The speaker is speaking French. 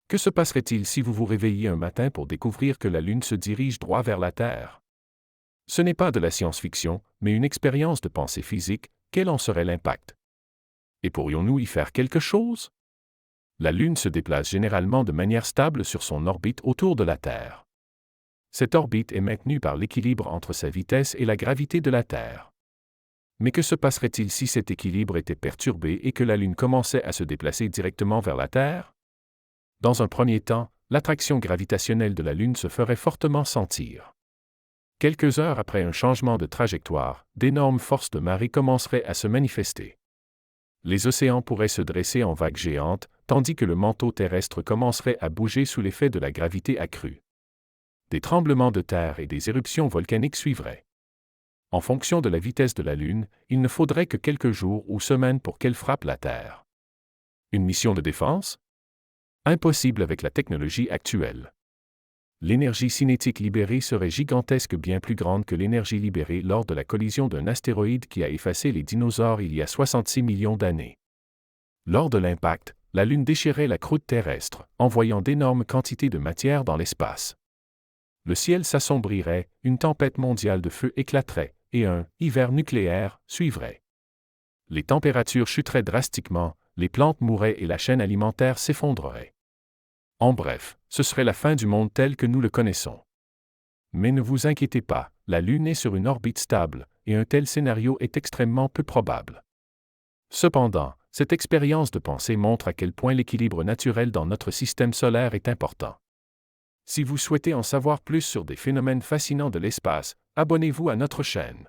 Que se passerait-il si vous vous réveilliez un matin pour découvrir que la Lune se dirige droit vers la Terre? Ce n'est pas de la science-fiction, mais une expérience de pensée physique. Quel en serait l'impact? Et pourrions-nous y faire quelque chose? La Lune se déplace généralement de manière stable sur son orbite autour de la Terre. Cette orbite est maintenue par l'équilibre entre sa vitesse et la gravité de la Terre. Mais que se passerait-il si cet équilibre était perturbé et que la Lune commençait à se déplacer directement vers la Terre? Dans un premier temps, l'attraction gravitationnelle de la Lune se ferait fortement sentir. Quelques heures après un changement de trajectoire, d'énormes forces de marée commenceraient à se manifester. Les océans pourraient se dresser en vagues géantes, tandis que le manteau terrestre commencerait à bouger sous l'effet de la gravité accrue. Des tremblements de terre et des éruptions volcaniques suivraient. En fonction de la vitesse de la Lune, il ne faudrait que quelques jours ou semaines pour qu'elle frappe la Terre. Une mission de défense? Impossible avec la technologie actuelle. L'énergie cinétique libérée serait gigantesque, bien plus grande que l'énergie libérée lors de la collision d'un astéroïde qui a effacé les dinosaures il y a 66 millions d'années. Lors de l'impact, la Lune déchirait la croûte terrestre, envoyant d'énormes quantités de matière dans l'espace. Le ciel s'assombrirait, une tempête mondiale de feu éclaterait, et un « hiver nucléaire » suivrait. Les températures chuteraient drastiquement, les plantes mourraient et la chaîne alimentaire s'effondrerait. En bref, ce serait la fin du monde tel que nous le connaissons. Mais ne vous inquiétez pas, la Lune est sur une orbite stable, et un tel scénario est extrêmement peu probable. Cependant, cette expérience de pensée montre à quel point l'équilibre naturel dans notre système solaire est important. Si vous souhaitez en savoir plus sur des phénomènes fascinants de l'espace, abonnez-vous à notre chaîne.